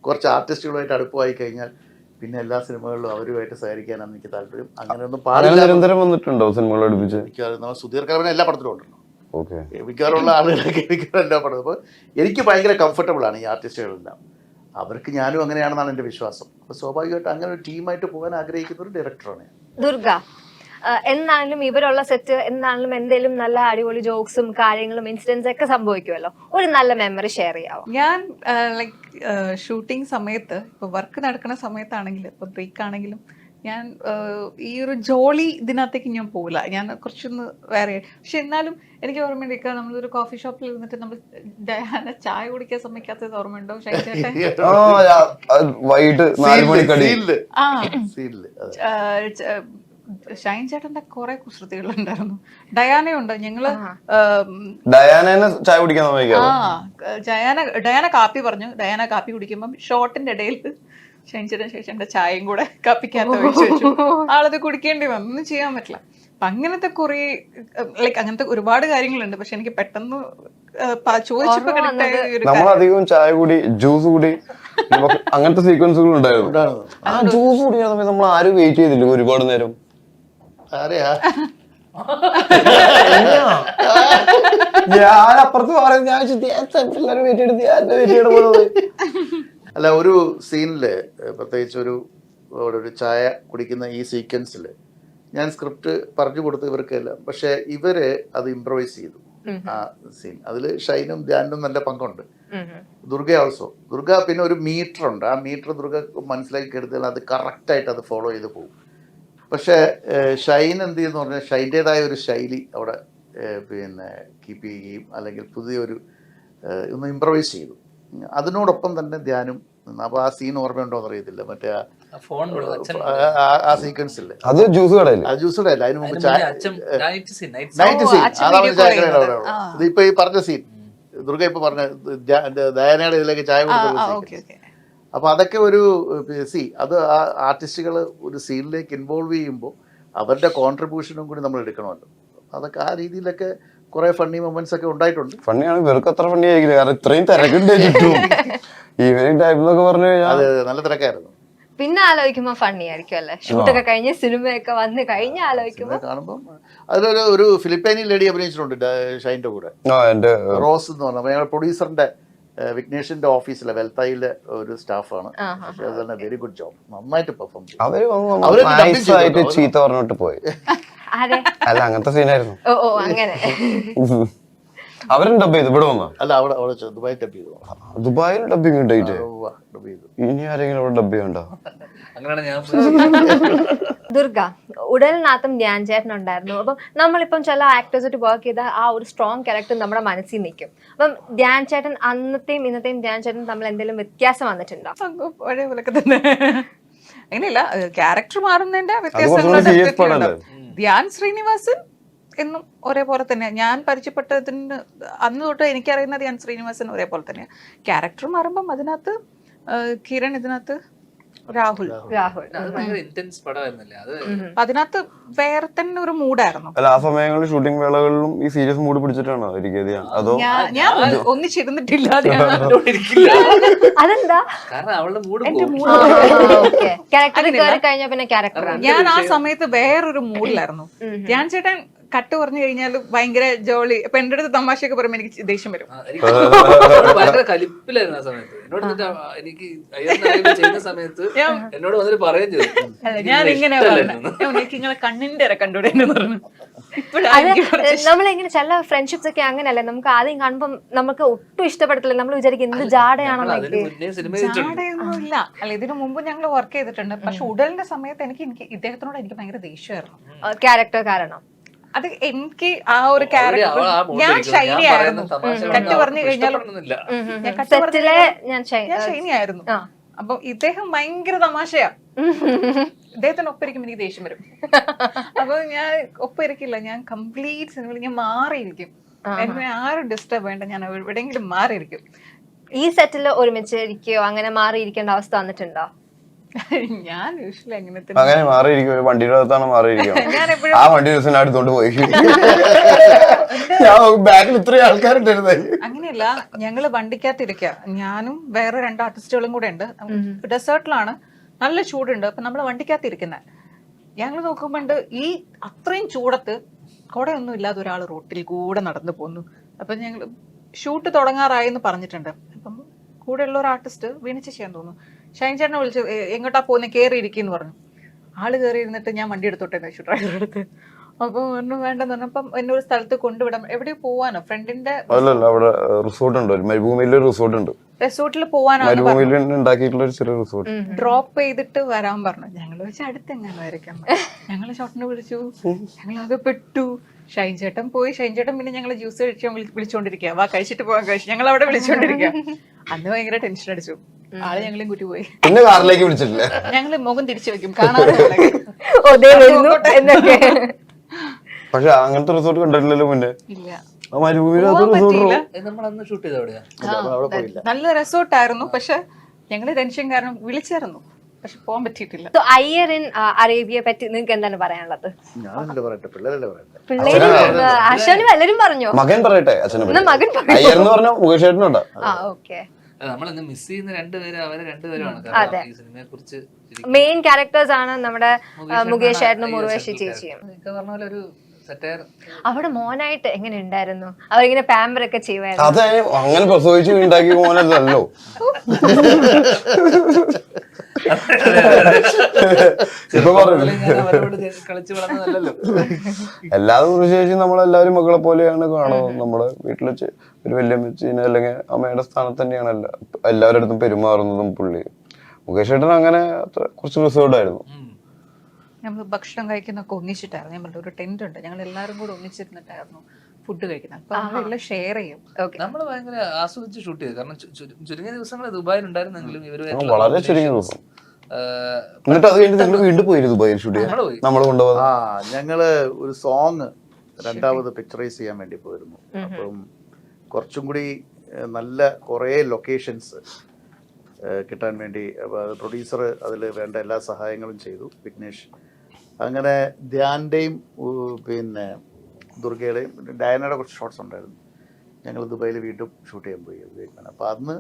കുറച്ച് ആർട്ടിസ്റ്റുകളുമായിട്ട് അടുപ്പമായി കഴിഞ്ഞാൽ പിന്നെ എല്ലാ സിനിമകളിലും അവരുമായിട്ട് സഹകരിക്കാനാണ് എനിക്ക് താല്പര്യം. അങ്ങനെയൊന്നും പാടില്ല. നിരന്തരം വന്നിട്ടുണ്ടോ സിനിമകൾ അടുപ്പിച്ച്? നമ്മൾ സുധീർ കലവൻ എല്ലാ പടത്തിലും ഉണ്ടല്ലോ. ഓക്കെ, മിക്കവാറുള്ള ആളുകളൊക്കെ മിക്കവാറും എല്ലാ പടം. അപ്പോൾ എനിക്ക് ഭയങ്കര കംഫർട്ടബിളാണ് ഈ ആർട്ടിസ്റ്റുകളെല്ലാം. അവർക്ക് ഞാനും അങ്ങനെയാണെന്നാണ് എൻ്റെ വിശ്വാസം. അപ്പോൾ സ്വാഭാവികമായിട്ട് അങ്ങനെ ഒരു ടീമായിട്ട് പോകാൻ ആഗ്രഹിക്കുന്ന ഒരു ഡയറക്ടറാണ്. ദുർഗ എന്നാണെങ്കിലും ഇവരുള്ള സെറ്റ് എന്നാണെങ്കിലും എന്തെങ്കിലും നല്ല അടിപൊളി ജോക്സും കാര്യങ്ങളും ഇൻസിഡൻസ് ഒക്കെ സംഭവിക്കുമല്ലോ. ഒരു നല്ല മെമ്മറി ഷെയർ ചെയ്യാവോ? ഞാൻ ലൈക്ക് ഷൂട്ടിംഗ് സമയത്ത്, ഇപ്പോൾ വർക്ക് നടക്കുന്ന സമയത്താണെങ്കിലും ഇപ്പോൾ ബ്രേക്ക് ആണെങ്കിലും ഞാൻ ഈ ഒരു ജോളി ഇതിനകത്തേക്ക് ഞാൻ പോകില്ല. ഞാൻ കുറച്ചൊന്ന് വേറെ. പക്ഷെ എന്നാലും എനിക്ക് ഓർമ്മയുണ്ട്, നമ്മളൊരു കോഫി ഷോപ്പിൽ ഇരുന്നിട്ട് നമ്മൾ ഡയാന ചായ കുടിക്കാൻ സമ്മതിക്കാത്തത് ഓർമ്മയുണ്ടോ? വൈകിട്ട് 4 മണിക്കടി ഷൈൻ ചേട്ടന്റെ കുറെ കുസൃതികളുണ്ടായിരുന്നു. ഡയാനയുണ്ട്. ഞങ്ങള് ഡയാന ചായ കുടിക്കാൻ ഡയാന കാപ്പി പറഞ്ഞു. ഡയാന കാപ്പി കുടിക്കുമ്പം ഷോട്ടിന്റെ ഇടയിൽ ഷൈൻ ചേട്ടൻ ശേഷന്റെ ചായയും കൂടെ കാപ്പിക്കകത്ത് ഒഴിച്ചു വെച്ചു. ആളത് കുടിക്കേണ്ടി വന്നു. ഒന്നും ചെയ്യാൻ പറ്റില്ല. അപ്പൊ അങ്ങനത്തെ കുറെ ലൈക്ക് അങ്ങനത്തെ ഒരുപാട് കാര്യങ്ങളുണ്ട്. പക്ഷെ എനിക്ക് പെട്ടെന്ന് ചോദിച്ചപ്പോ നമ്മളധികം ചായ കൂടി, ജ്യൂസ് കൂടി, അങ്ങനത്തെ സീക്വൻസുകൾ ഉണ്ടായിരുന്നു. ആ ജ്യൂസ് കുടിക്കുന്ന സമയത്ത് നമ്മൾ ആരും വെയിറ്റ് ചെയ്തില്ല ഒരുപാട് നേരം. ഞാൻ അപ്പുറത്ത് പറയുന്നത് ഞാൻ വെയിറ്റ് ചെയ്ത് അല്ല, ഒരു സീനില് പ്രത്യേകിച്ച് ഒരു ചായ കുടിക്കുന്ന ഈ സീക്വൻസിൽ ഞാൻ സ്ക്രിപ്റ്റ് പറഞ്ഞു കൊടുത്തു ഇവർക്കെല്ലാം. പക്ഷെ ഇവര് അത് ഇംപ്രവൈസ് ചെയ്തു ആ സീൻ. അതിൽ ഷൈനും ധ്യാനും നല്ല പങ്കുണ്ട്. ദുർഗ ഓൾസോ. ദുർഗ പിന്നെ ഒരു മീറ്റർ ഉണ്ട്. ആ മീറ്റർ ദുർഗ മനസ്സിലാക്കി എടുത്താൽ അത് കറക്റ്റായിട്ട് അത് ഫോളോ ചെയ്ത് പോകും. പക്ഷേ ഷൈൻ എന്ത് ചെയ്യുന്നു പറഞ്ഞാൽ ഷൈൻ്റേതായ ഒരു ശൈലി അവിടെ പിന്നെ കീപ്പ് ചെയ്യുകയും അല്ലെങ്കിൽ പുതിയൊരു ഒന്ന് ഇംപ്രവൈസ് ചെയ്തു. അതിനോടൊപ്പം തന്നെ ധ്യാനും. അപ്പോൾ ആ സീൻ ഓർമ്മയുണ്ടോന്ന് അറിയത്തില്ല, മറ്റേ ആ സീക്വൻസിൽ അത് ജ്യൂസ് കടയില്ല, ജ്യൂസ് കടയില്ല, അതിന് മുമ്പ് നൈറ്റ് സീൻ. അതാണ് ചായക്കടയുടെ. ഇതിപ്പോ ഈ പറഞ്ഞ സീൻ ദുർഗ ഇപ്പൊ പറഞ്ഞ ദയാനയുടെ ഇതിലേക്ക് ചായ കൊടുത്ത. അപ്പൊ അതൊക്കെ ഒരു അത് ആ ആർട്ടിസ്റ്റുകൾ ഒരു സീനിലേക്ക് ഇൻവോൾവ് ചെയ്യുമ്പോൾ അവരുടെ കോൺട്രിബ്യൂഷനും കൂടി നമ്മൾ എടുക്കണമല്ലോ. അതൊക്കെ ആ രീതിയിലൊക്കെ കുറെ ഫണ്ണി മൊമെന്റ്സ് ഒക്കെ ഉണ്ടായിട്ടുണ്ട്. ഫണ്ണിയാണ്, ഇവർക്ക് അത്ര ഫണ്ണി ആയിരിക്കില്ല, കാരണം ഇത്രയും തിരക്കുണ്ട് ചുറ്റും. ഈവനിങ് ടൈം എന്നൊക്കെ പറഞ്ഞു കഴിഞ്ഞാൽ അത് നല്ല തിരക്കായിരുന്നു. പിന്നെ ആലോചിക്കുമ്പോ ഫണ്ണി ആയിരിക്കും അല്ലേ, ഷൂട്ടൊക്കെ കഴിഞ്ഞ് സിനിമയൊക്കെ വന്ന് കഴിഞ്ഞ് ആലോചിക്കുമ്പോ. കാണുമ്പോൾ അതിലൊരു ഫിലിപ്പൈനി ലേഡി അഭിനയിച്ചിട്ടുണ്ട് ഷൈൻ്റെ കൂടെ, എന്റെ റോസ് എന്ന് പറഞ്ഞാൽ ഞങ്ങളുടെ പ്രൊഡ്യൂസറിന്റെ വിഘ്നേഷിന്റെ ഓഫീസിലെ വെൽത്തായിലെ ഒരു സ്റ്റാഫാണ്. പക്ഷെ അത് വെരി ഗുഡ് ജോബ്, നന്നായിട്ട് പെർഫോം ചെയ്തു. അവര് nice ആയിട്ട് ചീത്ത പറഞ്ഞിട്ട് പോയി. അതെ, അല്ല അങ്ങനത്തെ സീനായിരുന്നു. ഓ അങ്ങനെ. അവരും ഡബ് ചെയ്തു ഇവിടെ വന്നോ? അല്ല അവിടെ ദുബായ് ഡബ് ചെയ്തു. ദുബായിൽ ഡബിങ് ഉണ്ടായിട്ട് ഡബ് ചെയ്തു. ഇനി ആരെങ്കിലും അവിടെ ഡബ് ചെയ്യണ്ടോ? അങ്ങനെയാണ് ഞാൻ ദുർഗ, ഉടലിനകത്തും ധ്യാൻ ചേട്ടൻ ഉണ്ടായിരുന്നു. അപ്പം നമ്മളിപ്പം ചില ആക്ടേഴ്സായിട്ട് വർക്ക് ചെയ്ത ആ ഒരു സ്ട്രോങ് ക്യാരക്ടർ നമ്മുടെ മനസ്സിൽ നിൽക്കും. അപ്പം ധ്യാൻ ചേട്ടൻ അന്നത്തെയും ഇന്നത്തെയും ധ്യാൻ ചേട്ടൻ തമ്മിൽ എന്തെങ്കിലും വ്യത്യാസം വന്നിട്ടുണ്ടോ? പഴയ പോലൊക്കെ തന്നെ. അങ്ങനെയല്ല, ക്യാരക്ടർ മാറുന്നതിന്റെ കുറച്ചുകൂടി serious പടമല്ലേ? ധ്യാൻ ശ്രീനിവാസൻ എന്നും ഒരേപോലെ തന്നെ. ഞാൻ പരിചയപ്പെട്ടതിന് അന്ന് തൊട്ട് എനിക്കറിയുന്ന ധ്യാൻ ശ്രീനിവാസൻ ഒരേപോലെ തന്നെയാണ്. ക്യാരക്ടർ മാറുമ്പം അതിനകത്ത് കിരൺ, ഇതിനകത്ത് രാഹുൽ. അത് ഭയങ്കര ഇന്റൻസ് പടമായിരുന്നല്ലേ അത്. അതിനകത്ത് വേറെ തന്നെ ഒരു മൂഡായിരുന്നു. അല്ല ആ സമയങ്ങളിൽ ഷൂട്ടിംഗ് വേളകളിലും ഈ സീരിയസ് മൂഡ് പിടിച്ചിട്ടാണോ ഇരിക്കുക? അതോ ഞാൻ ഒന്നിച്ചിരുന്നിട്ടില്ല. അതെന്താ? കാരണം അവളുടെ മൂഡ് ക്യാരക്ടർ കയറി കഴിഞ്ഞാൽ പിന്നെ ക്യാരക്ടറാണ്. ഞാൻ ആ സമയത്ത് വേറൊരു മൂഡിലായിരുന്നു. ധ്യാൻ ചേട്ടൻ കട്ട് പറഞ്ഞു കഴിഞ്ഞാൽ ഭയങ്കര ജോളി. അപ്പൊ എന്റെ അടുത്ത് തമാശയൊക്കെ പറയുമ്പോൾ എനിക്ക് ദേഷ്യം വരും. ഭയങ്കര കലിപ്പിലായിരുന്നു ആ സമയത്ത്. എന്നോട് എനിക്ക് ചെയ്യുന്ന സമയത്ത് എന്നോട് വന്നിട്ട് പറയുകയും ചെയ്തു, ഞാൻ ഇങ്ങനെ എനിക്ക് നിങ്ങളെ കണ്ണിന്റെ കണ്ടൂടെ എന്ന് പറഞ്ഞു. നമ്മളെങ്ങനെ ചില ഫ്രണ്ട്ഷിപ്സ് ഒക്കെ അങ്ങനെയല്ലേ, നമുക്ക് ആദ്യം കാണുമ്പോൾ നമുക്ക് ഒട്ടും ഇഷ്ടപ്പെടത്തില്ല. നമ്മൾ വിചാരിക്കും എന്ത് ജാടയാണെന്നൊക്കെ. ജാടയൊന്നുമില്ല. അല്ല, ഇതിനു മുമ്പ് ഞങ്ങൾ വർക്ക് ചെയ്തിട്ടുണ്ട്. പക്ഷെ ഉടലിന്റെ സമയത്ത് എനിക്ക് ഇദ്ദേഹത്തിനോട് എനിക്ക് ഭയങ്കര ദേഷ്യമായിരുന്നു. ക്യാരക്ടർ കാരണം അത് എനിക്ക് ആ ഒരു ക്യാരക്ടർ, ഞാൻ ഷൈനി ആയിരുന്നു. കട്ട് പറഞ്ഞു കഴിഞ്ഞാലും ഞാൻ ഷൈനി ആയിരുന്നു. അപ്പൊ ഇദ്ദേഹം ഭയങ്കര തമാശയാ. ഇദ്ദേഹത്തിന് ഒപ്പരിക്കും എനിക്ക് ദേഷ്യം വരും. അപ്പൊ ഞാൻ ഒപ്പരിക്കില്ല. ഞാൻ കംപ്ലീറ്റ് സിനിമയിൽ ഞാൻ മാറിയിരിക്കും. എന്നെ ആരും ഡിസ്റ്റർബ് വേണ്ട, ഞാൻ എവിടെയെങ്കിലും മാറിയിരിക്കും. ഈ സെറ്റിൽ ഒരുമിച്ച് ഇരിക്കുകയോ അങ്ങനെ മാറിയിരിക്കേണ്ട അവസ്ഥ വന്നിട്ടുണ്ടോ? ഞാൻ യൂഷ്വലി അങ്ങനെ മാറിയിരിക്കും. വണ്ടിയുടെ അകത്താണ് മാറിയിരിക്കും. ആ വണ്ടി ദിവസം അടുത്തോണ്ട് പോയി. ബാക്കിൽ ഇത്രയും ആൾക്കാരുണ്ടായിരുന്നു. അങ്ങനെയല്ല, ഞങ്ങള് വണ്ടിക്കകത്തിരിക്കുക, ഞാനും വേറെ 2 ആർട്ടിസ്റ്റുകളും കൂടെ ഉണ്ട്. ഡെസേർട്ടിലാണ്, നല്ല ചൂടുണ്ട്. അപ്പൊ നമ്മള് വണ്ടിക്കകത്തിരിക്കുന്നത്. ഞങ്ങൾ നോക്കുമ്പോണ്ട് ഈ അത്രയും ചൂടത്ത് കുടയൊന്നും ഇല്ലാതെ ഒരാൾ റോട്ടിൽ കൂടെ നടന്നു പോന്നു. അപ്പൊ ഞങ്ങള് ഷൂട്ട് തുടങ്ങാറായെന്ന് പറഞ്ഞിട്ടുണ്ട്. അപ്പം കൂടെയുള്ള ഒരു ആർട്ടിസ്റ്റ് വീണിച്ച് ചെയ്യാൻ തോന്നുന്നു. ഷൈൻ ചേട്ടനെ വിളിച്ച് എങ്ങോട്ടാ പോകുന്നത്, കയറി ഇരിക്കുന്നു പറഞ്ഞു. ആള് കയറി ഇരുന്നിട്ട് ഞാൻ വണ്ടി എടുത്തോട്ടെ ചോദിച്ചു ഡ്രൈവറുടെ അടുത്ത്. അപ്പൊ ഒന്നും വേണ്ടെന്ന് പറഞ്ഞപ്പം എന്നെ ഒരു സ്ഥലത്ത് കൊണ്ടുവിടാം. എവിടെയോ പോവാനോ, ഫ്രണ്ടിന്റെ അവിടെ റിസോർട്ട് ഉണ്ട്, മരുഭൂമിയിൽ റിസോർട്ട് ഉണ്ട്. റിസോർട്ടിൽ പോവാനോ, ഉണ്ടാക്കിയിട്ടുള്ള ഒരു ചെറിയ റിസോർട്ട്. ഡ്രോപ്പ് ചെയ്തിട്ട് വരാൻ പറഞ്ഞു. ഞങ്ങൾ വെച്ച് അടുത്തെങ്ങനെ വരയ്ക്കാൻ. ഞങ്ങള് ഷോട്ടിനെ വിളിച്ചു, ഞങ്ങളത് പെട്ടു. ഷൈൻ ചേട്ടൻ പോയി. ഷൈൻ ചേട്ടൻ പിന്നെ ഞങ്ങള് ജ്യൂസ് കഴിച്ചാൽ വിളിച്ചോണ്ടിരിക്കുക, വാ കഴിച്ചിട്ട് പോകാൻ കഴിച്ചു. ഞങ്ങൾ അവിടെ വിളിച്ചോണ്ടിരിക്കുക. അന്ന് ഭയങ്കര ടെൻഷൻ അടിച്ചു. ആള് ഞങ്ങളെയും കൂട്ടി പോയി. പിന്നെ കാറിലേക്ക് വിളിച്ചിട്ടില്ല. ഞങ്ങള് മുഖം തിരിച്ചു വെക്കും, കാണാതെ. പക്ഷെ അങ്ങനത്തെ റിസോർട്ട് കണ്ടിട്ടില്ലല്ലോ മുന്നേ. ഇല്ല, നമ്മളന്ന് ഷൂട്ട് ചെയ്ത അവിടെയാ. നല്ല റിസോർട്ടായിരുന്നു. പക്ഷെ ഞങ്ങള് ടെൻഷൻ കാരണം വിളിച്ചായിരുന്നു, പക്ഷെ പോകാൻ പറ്റിയിട്ടില്ല. അയ്യർ ഇൻ അറേബ്യയെ പറ്റി നിങ്ങൾക്ക് എന്താണ് പറയാനുള്ളത്? അശ്വനും എല്ലാരും പറഞ്ഞോ? മകൻ പറയട്ടെ. അച്ഛനെ മകൻ മുകേഷ് ചേട്ടനുണ്ടോ? നമ്മളിന്ന് മിസ് ചെയ്യുന്ന രണ്ടുപേരും അവരെ രണ്ടുപേരുമാണ്. ഈ സിനിമയെ കുറിച്ച് മെയിൻ ക്യാരക്ടേഴ്സ് ആണ് നമ്മുടെ മുകേഷ് ചേട്ടനും മുർവേഷി ചേച്ചിയും. പറഞ്ഞ പോലെ ഒരു സെറ്റയർ. അവിടെ മോനായിട്ട് എങ്ങനെ ഉണ്ടായിരുന്നു? അവരിങ്ങനെ പാമ്പർ ഒക്കെ ചെയ്യുമായിരുന്നു. അതെ, അങ്ങനെ പ്രസവിച്ച് ഉണ്ടാക്കി മോനല്ലോ. എല്ലാതും ശേഷം നമ്മളെല്ലാവരും മക്കളെ പോലെയാണ് കാണുന്നത്. നമ്മുടെ വീട്ടിൽ വെച്ച് ഒരു വല്യമ്മച്ചീനെ അല്ലെങ്കിൽ അമ്മയുടെ സ്ഥാനത്ത് തന്നെയാണ് എല്ലാവരുടെ അടുത്തും പെരുമാറുന്നതും പുള്ളി. മുകേഷ് ചേട്ടൻ അങ്ങനെ കുറച്ച് റിസേർവ്ഡ് നമ്മൾ ഭക്ഷണം കഴിക്കുന്നൊക്കെ ഒന്നിച്ചിട്ടായിരുന്നു. ഞങ്ങളുടെ ഒരു ടെന്റ് ഉണ്ട്, ഞങ്ങൾ എല്ലാവരും കൂടെ ഒന്നിച്ചിരുന്നിട്ടായിരുന്നു ഫുഡ് കഴിക്കുന്നത്. അപ്പൊ നമ്മളെല്ലാം ഷെയർ ചെയ്യും. നമ്മള് ഭയങ്കര ആസ്വദിച്ച് ഷൂട്ട് ചെയ്തു. കാരണം ചുരുങ്ങിയ ദിവസങ്ങൾ ദുബായിൽ ഉണ്ടായിരുന്നെങ്കിലും വളരെ ചുരുങ്ങിയ ദിവസം. എന്നിട്ട് അത് കഴിഞ്ഞ് നിങ്ങൾ വീണ്ടും പോയി ദുബായിൽ ഷൂട്ട് ചെയ്യാൻ നമ്മൾ കൊണ്ടുപോകാം. ഞങ്ങള് ഒരു സോങ് രണ്ടാമത് പിക്ചറൈസ് ചെയ്യാൻ വേണ്ടി പോയിരുന്നു. അപ്പം കുറച്ചും കൂടി നല്ല കുറേ ലൊക്കേഷൻസ് കിട്ടാൻ വേണ്ടി പ്രൊഡ്യൂസർ അതിൽ വേണ്ട എല്ലാ സഹായങ്ങളും ചെയ്തു, വിഘ്നേഷ്. അങ്ങനെ ധ്യാൻ്റെയും പിന്നെ ദുർഗയുടെയും പിന്നെ ഡയനയുടെ കുറച്ച് ഷോട്ട്സ് ഉണ്ടായിരുന്നു. ഞങ്ങൾ ദുബായിൽ വീണ്ടും ഷൂട്ട് ചെയ്യാൻ പോയി വിവേക് മേനോൻ. അപ്പോൾ അന്ന്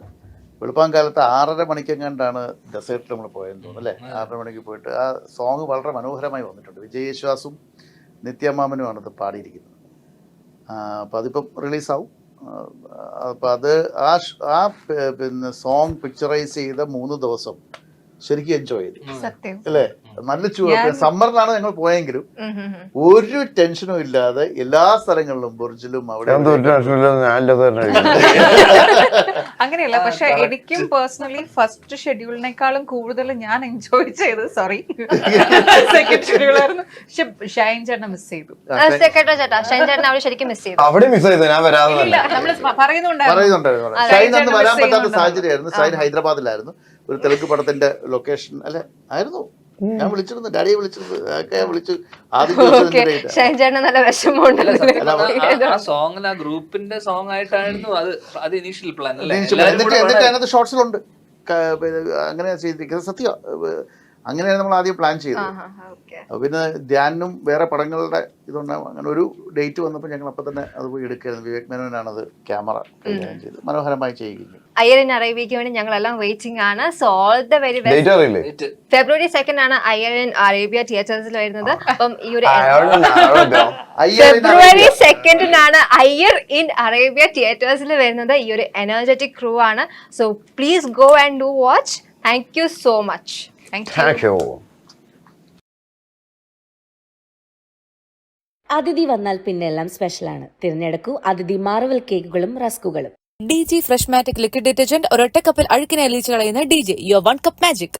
വെളുപ്പാങ്കാലത്ത് 6:30 മണിക്കെങ്ങാണ്ടാണ് ഡെസേർട്ടിൽ നമ്മൾ പോയെന്ന് തോന്നുന്നു അല്ലേ. 6:30 മണിക്ക് പോയിട്ട് ആ സോങ് വളരെ മനോഹരമായി വന്നിട്ടുണ്ട്. വിജയ് യേശുദാസും നിത്യമാമനുമാണ് അത് പാടിയിരിക്കുന്നത്. അപ്പോൾ അതിപ്പം റിലീസാവും. അപ്പോൾ അത് പിന്നെ സോങ് പിക്ചറൈസ് ചെയ്ത 3 ദിവസം ശരിക്കും എൻജോയ് ചെയ്തു സത്യം അല്ലേ. നല്ല സമ്മറിലാണ് ഞങ്ങൾ പോയെങ്കിലും ഒരു ടെൻഷനും ഇല്ലാതെ എല്ലാ സ്ഥലങ്ങളിലും ബുർജിലും അവിടെ അങ്ങനെയല്ല. പക്ഷെ എനിക്കും പേഴ്സണലി ഫസ്റ്റ് ഷെഡ്യൂളിനേക്കാളും കൂടുതൽ ഞാൻ എൻജോയ് ചെയ്തത് സെക്കൻഡ് ഷെഡ്യൂൾ ആയിരുന്നു. പക്ഷെ ഷൈൻ ചേട്ടനെ മിസ് ചെയ്തു. സെക്രട്ടറി ചേട്ടാ ഷൈൻ ചേട്ടൻ അവിടെ ശരിക്കും മിസ് ചെയ്തു. അവിടെ മിസ് ചെയ്തു. ഞാൻ വരാതെ നമ്മള് പറയുന്നുണ്ടായിരുന്നു ഷൈൻ അന്ന് വരാൻ പറ്റാത്ത സാഹചര്യമായിരുന്നു. ഷൈൻ ഹൈദരാബാദിലായിരുന്നു. ഒരു തെലുങ്ക് പടത്തിന്റെ ലൊക്കേഷൻ അല്ലെ ആയിരുന്നു. ഞാൻ വിളിച്ചിരുന്നു, ഡാഡിയെ വിളിച്ചിരുന്നു, ഒക്കെ വിളിച്ചു. ആദ്യം ഷൈൻ ചേട്ടന് നല്ല വിഷമമുണ്ട്. ആ സോങ്ങിൽ ആ ഗ്രൂപ്പിന്റെ സോങ് ആയിട്ടായിരുന്നു അത് ഇനീഷ്യൽ പ്ലാൻ അല്ലേ. എന്നിട്ട് അതിനകത്ത് ഷോർട്സിലുണ്ട്. അങ്ങനെ ചെയ്തിരിക്കുന്നത് സത്യം. അങ്ങനെയാണ് നമ്മൾ ആദ്യം പ്ലാൻ ചെയ്തത്. പിന്നെ ധ്യാനും വേറെ പടങ്ങളുടെ ഇതുണ്ടാകും. അങ്ങനെ ഒരു ഡേറ്റ് വന്നപ്പോൾ ഞങ്ങൾ അപ്പം തന്നെ അത് പോയി എടുക്കായിരുന്നു. വിവേക് മേനോനാണ് അത് ക്യാമറ കൈകാര്യം ചെയ്ത് മനോഹരമായി ചെയ്യുകയും. അയ്യരൻ അറേബ്യയ്ക്ക് വേണ്ടി ഞങ്ങളെല്ലാം വെയിറ്റിംഗ് ആണ്. So all the very best. February 2 ആണ് അയ്യരൻ അറേബ്യ തിയേറ്റേഴ്സിൽ വരുന്നത്. അപ്പം ഈ ഒരു February 2 അയ്യർ ഇൻ അറേബ്യ തിയേറ്റേഴ്സിൽ വരുന്നത്. ഈ ഒരു എനർജറ്റിക് ക്രൂ ആണ്. So please go and do watch. Thank you so much. Thank you. Athidhi വന്നാൽ പിന്നെ എല്ലാം സ്പെഷ്യലാണ്. തിരഞ്ഞെടുക്കൂ അതിഥി മാർവൽ കേക്കുകളും റസ്കുകളും. DG Freshmatic liquid detergent ഒരൊറ്റ കപ്പിൽ അഴുക്കിനെ അലിയിച്ച് കളയുന്ന DJ, your 1 cup magic.